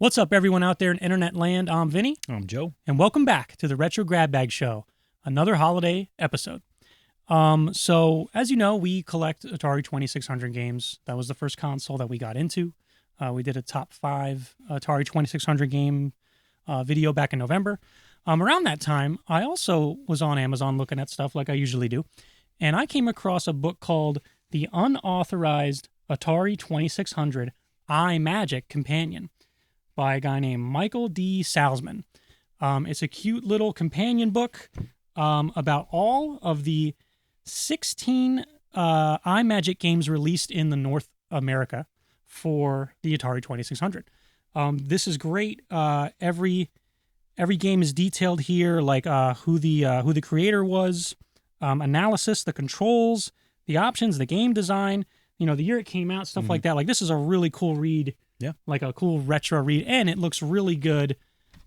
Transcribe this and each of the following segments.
What's up, everyone out there in internet land? I'm Vinny, I'm Joe. and welcome back to the Retro Grab Bag Show, another holiday episode. So as you know, we collect Atari 2600 games. That was the first console that we got into. We did a top 5 Atari 2600 game video back in November. Around that time, I also was on Amazon looking at stuff like I usually do, and I came across a book called The Unauthorized Atari 2600 IMAGIC Companion by a guy named Michael D. Salzman. It's a cute little companion book about all of the 16 IMAGIC games released in the North America for the Atari 2600. This is great. Every game is detailed here, like who the creator was, analysis, the controls, the options, the game design, the year it came out, stuff like that. Like, this is a really cool read. Yeah. Like a cool retro read, and it looks really good,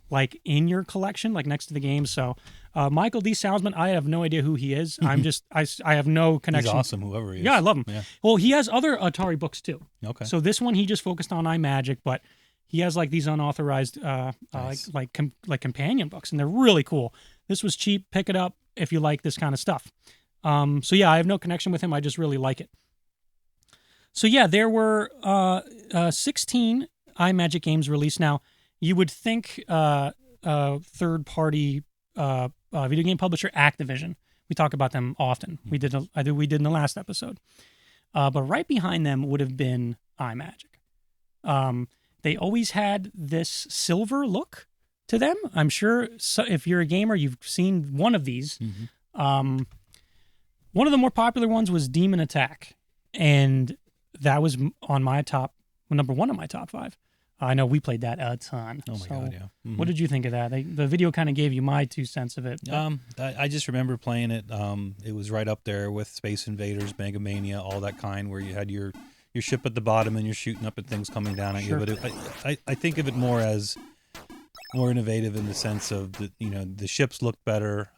like in your collection, like next to the game. So, Michael D. Salzman, I have no idea who he is. I'm just, I have no connection. He's awesome, whoever he is. Yeah, I love him. Yeah. Well, he has other Atari books too. Okay. So this one he just focused on iMagic, but he has like these unauthorized, Nice. like companion books, and they're really cool. This was cheap. Pick it up if you like this kind of stuff. So yeah, I have no connection with him. I just really like it. So yeah, there were 16 iMagic games released. Now, you would think third-party video game publisher Activision. We talk about them often. We did in the last episode. But right behind them would have been iMagic. They always had this silver look to them. I'm sure if you're a gamer, you've seen one of these. One of the more popular ones was Demon Attack, and that was on my number one on my top 5. I know we played that a ton. Oh my God, yeah. What did you think of that? The video kind of gave you my 2 cents of it. I just remember playing it. It was right up there with Space Invaders, Mega Mania, all that kind, where you had your ship at the bottom and you're shooting up at things coming down at you. But I think of it more as more innovative in the sense of the ships looked better.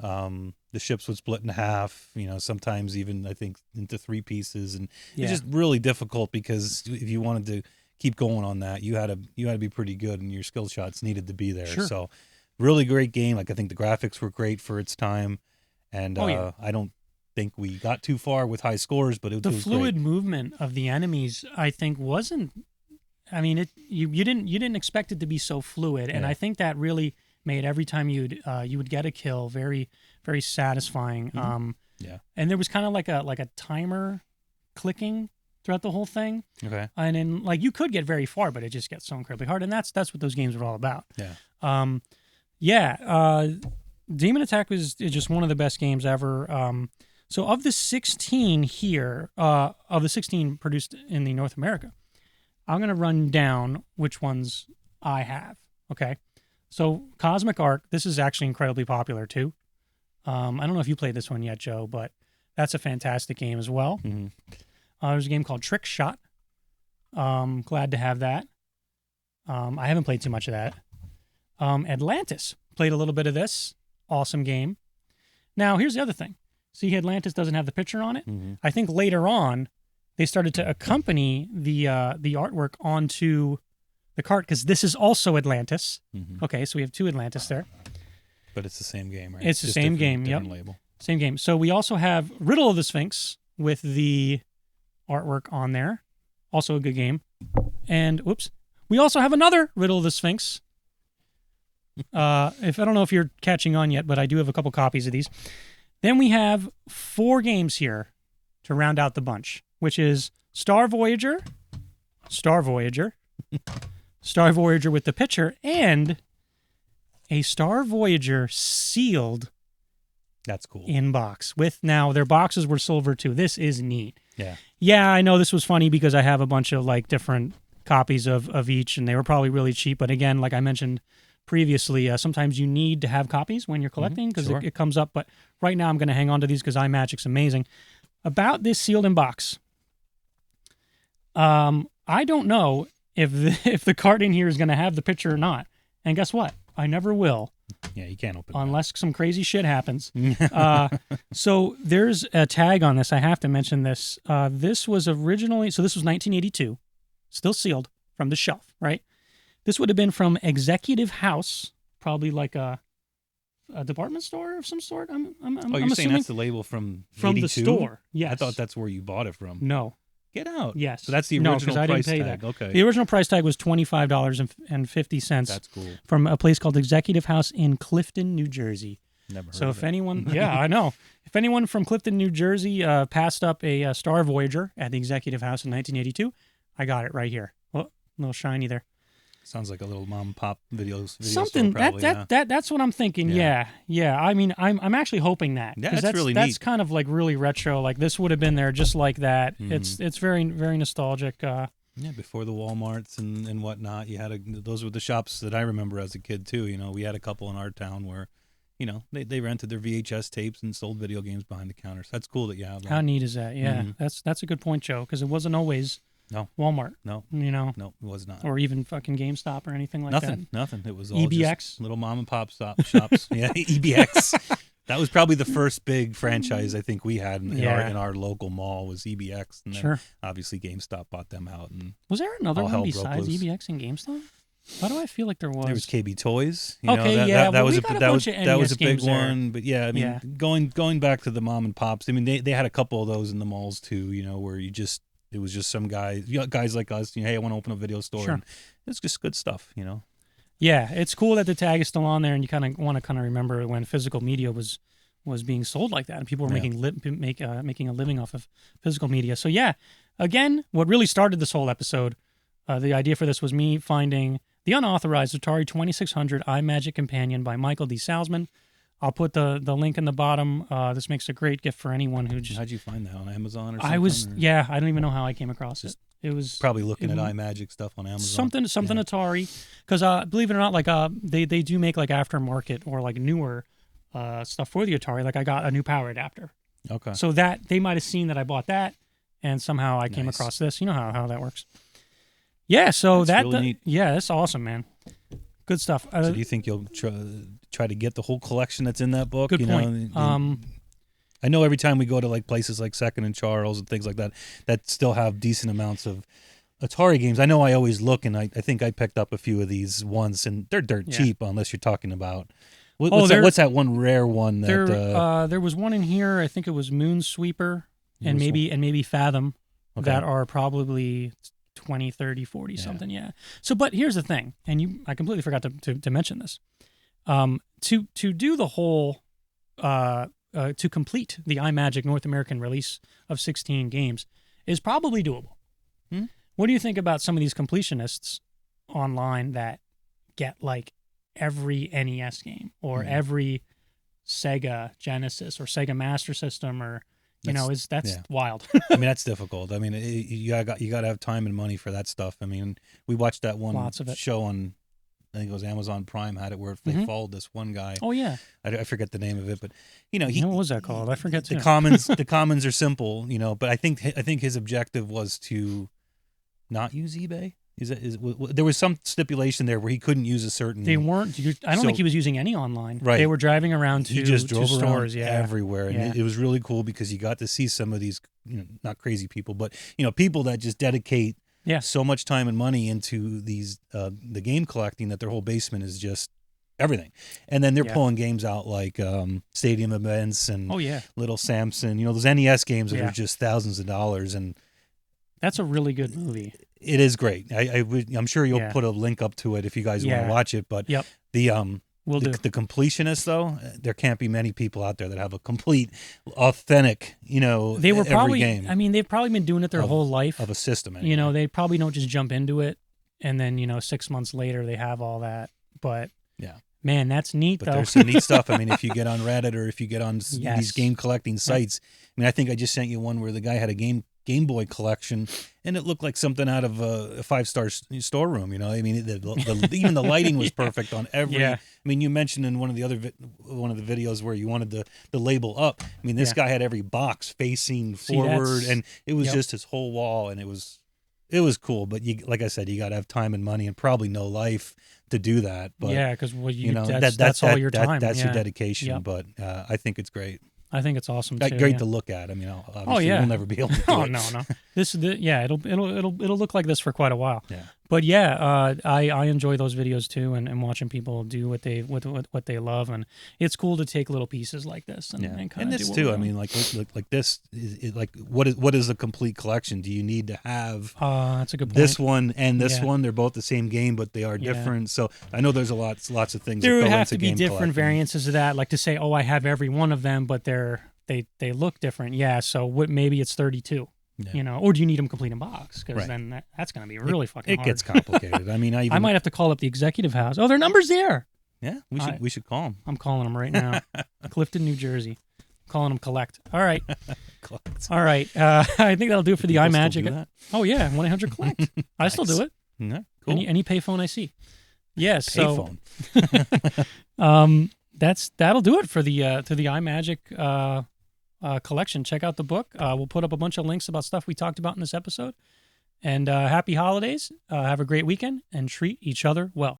The ships would split in half, sometimes even I think into 3 pieces, and it's just really difficult because if you wanted to keep going on that, you had to be pretty good, and your skill shots needed to be there. Sure. So, really great game. Like, I think the graphics were great for its time, and I don't think we got too far with high scores, but it was fluid great. movement of the enemies, I think, wasn't. I mean, you didn't expect it to be so fluid, and I think that really made every time you would get a kill very, very satisfying. And there was kind of like a timer clicking throughout the whole thing. Okay. And then, like, you could get very far, but it just gets so incredibly hard, and that's what those games were all about. Yeah. Demon Attack is just one of the best games ever. So of the 16 here, of the 16 produced in the North America, I'm going to run down which ones I have. Okay. So Cosmic Arc, this is actually incredibly popular too. I don't know if you played this one yet, Joe, but that's a fantastic game as well. There's a game called Trickshot. Glad to have that. I haven't played too much of that. Atlantis, played a little bit of this. Awesome game. Now, here's the other thing. See, Atlantis doesn't have the picture on it. I think later on, they started to accompany the artwork onto the cart, because this is also Atlantis. Okay, so we have 2 Atlantis there. But it's the same game, right? It's the same game, different label. Same game. So we also have Riddle of the Sphinx with the artwork on there. Also a good game. And, we also have another Riddle of the Sphinx. I don't know if you're catching on yet, but I do have a couple copies of these. Then we have 4 games here to round out the bunch, which is Star Voyager with the picture, and a Star Voyager sealed. That's cool. In box. Now their boxes were silver too. This is neat. Yeah. Yeah, I know this was funny because I have a bunch of like different copies of each, and they were probably really cheap. But again, like I mentioned previously, sometimes you need to have copies when you're collecting because it comes up. But right now I'm going to hang on to these because iMagic's amazing. About this sealed in box, I don't know if the card in here is going to have the picture or not. And guess what? I never will. Yeah, you can't open it unless some crazy shit happens. So there's a tag on this. I have to mention this. This was 1982, still sealed from the shelf, right? This would have been from Executive House, probably like a department store of some sort. I'm you're assuming saying that's the label from the 82? store. Yes. I thought that's where you bought it from. No. Get out. Yes. So that's the No, original 'cause I didn't price pay tag. that. Okay. The original price tag was $25.50. That's cool. From a place called Executive House in Clifton, New Jersey. Never heard So of if it. anyone, yeah, I know. If anyone from Clifton, New Jersey passed up a Star Voyager at the Executive House in 1982, I got it right here. Well, a little shiny there. Sounds like a little mom and pop video Something store, probably, that's what I'm thinking. Yeah. I mean, I'm actually hoping that. Yeah, 'cause that's really That's neat. kind of like really retro. Like this would have been there just like that. Mhm. It's very very nostalgic. Yeah, before the Walmarts and whatnot, you had those were the shops that I remember as a kid too. You know, we had a couple in our town where, you know, they rented their VHS tapes and sold video games behind the counters. That's cool that you have that. How neat is that? Yeah, Mhm. that's a good point, Joe. Because it wasn't always Walmart. No, You know, no, it was not. or even fucking GameStop or anything like that. Nothing. It was all EBX? just little mom and pop shops. Yeah, EBX. That was probably the first big franchise I think we had in our local mall was EBX, and then Sure. obviously GameStop bought them out, and Was there another all one hell broke besides loose. EBX and GameStop? Why do I feel like there was? there was KB Toys. You Okay, know, yeah, that well, was we a got a that bunch was of that was NES a big games there. one. But yeah, I mean, Yeah. going back to the mom and pops. I mean, they had a couple of those in the malls too. You know, where it was just some guys like us. You know, hey, I want to open a video store. Sure. And it's just good stuff. You know. Yeah, it's cool that the tag is still on there, and you kind of want to remember when physical media was being sold like that, and people were making a living off of physical media. So yeah, again, what really started this whole episode, the idea for this was me finding the unauthorized Atari 2600 IMAGIC Companion by Michael D. Salzman. I'll put the link in the bottom. This makes a great gift for anyone who just. How'd you find that on Amazon or something? I don't even know how I came across it. It was Probably looking at iMagic stuff on Amazon. something Atari, because believe it or not, like they do make like aftermarket or like newer stuff for the Atari. Like I got a new power adapter, Okay. so that they might have seen that I bought that, and somehow I came Nice. across this. You know how that works. Yeah, so That's really neat. yeah, that's awesome, man. Good stuff. So do you think you'll try to get the whole collection that's in that book? Good you point. Know, I know every time we go to like places like Second and Charles and things like that still have decent amounts of Atari games. I know I always look, and I think I picked up a few of these once, and they're dirt cheap unless you're talking about. What's that one rare one that there was one in here. I think it was Moonsweeper and maybe Fathom that are probably 20, 30, 40 something. Yeah. So, but here's the thing, and I completely forgot to mention this. To do the whole to complete the iMagic North American release of 16 games is probably doable. What do you think about some of these completionists online that get like every NES game or every Sega Genesis or Sega Master System or that's wild. I mean, that's difficult. I mean, you got to have time and money for that stuff. I mean, we watched that one show on, I think it was Amazon Prime had it where they followed this one guy. Oh yeah, I forget the name of it, but what was that called? I forget too. The commons are simple, but I think his objective was to not use eBay. There was some stipulation there where he couldn't use a certain. They weren't. I don't think he was using any online. Right. They were driving around to. He just drove to stores, around everywhere, and it was really cool because you got to see some of these, not crazy people, but people that just dedicate so much time and money into these the game collecting that their whole basement is just everything, and then they're pulling games out like Stadium Events and Little Samson, those NES games that are just thousands of dollars, and that's a really good movie. It is great. I'm sure you'll put a link up to it if you guys want to watch it. But the completionists, though, there can't be many people out there that have a complete, authentic, they were probably game. I mean, they've probably been doing it their whole life of a system. Anyway. They probably don't just jump into it and then 6 months later they have all that. But man, that's neat. But though. There's some neat stuff. I mean, if you get on Reddit or if you get on these game collecting sites, I mean, I think I just sent you one where the guy had a Game Boy collection, and it looked like something out of a 5-star storeroom. I mean, even the lighting was perfect on every. I mean, you mentioned in one of the videos where you wanted the label up. I mean, this guy had every box facing forward, and it was just his whole wall, and it was was cool, but like I said, you got to have time and money and probably no life to do that. But because that's all your time. That's your dedication. Yep. But I think it's great. I think it's awesome too. Great to look at. I mean, obviously we'll never be able to do it. No. It'll look like this for quite a while. Yeah. But yeah, I enjoy those videos too, and watching people do what they love, and it's cool to take little pieces like this and kind of this do too. what I mean, like this is like what is a complete collection? Do you need to have that's a good point. this one and this one? They're both the same game, but they are different. So I know there's lots of things. There that would go have into to be game different collecting. variances of that, like to say, oh, I have every one of them, but they look different. Yeah, so maybe it's 32. Yeah. Or do you need them complete in box? Because Right. then that's going to be really fucking It hard. gets complicated. I mean, I might have to call up the executive house. Oh, their number's there. Yeah, we should call them. I'm calling them right now. Clifton, New Jersey. Calling them collect. All right. All right. I think that'll do it for the People still iMagic. do that? Oh, yeah. 1-800-COLLECT. I still do it. Yeah, cool. Any payphone I see. Yes. Payphone. That'll do it for the to the iMagic collection. Check out the book. We'll put up a bunch of links about stuff we talked about in this episode. And happy holidays. Have a great weekend and treat each other well.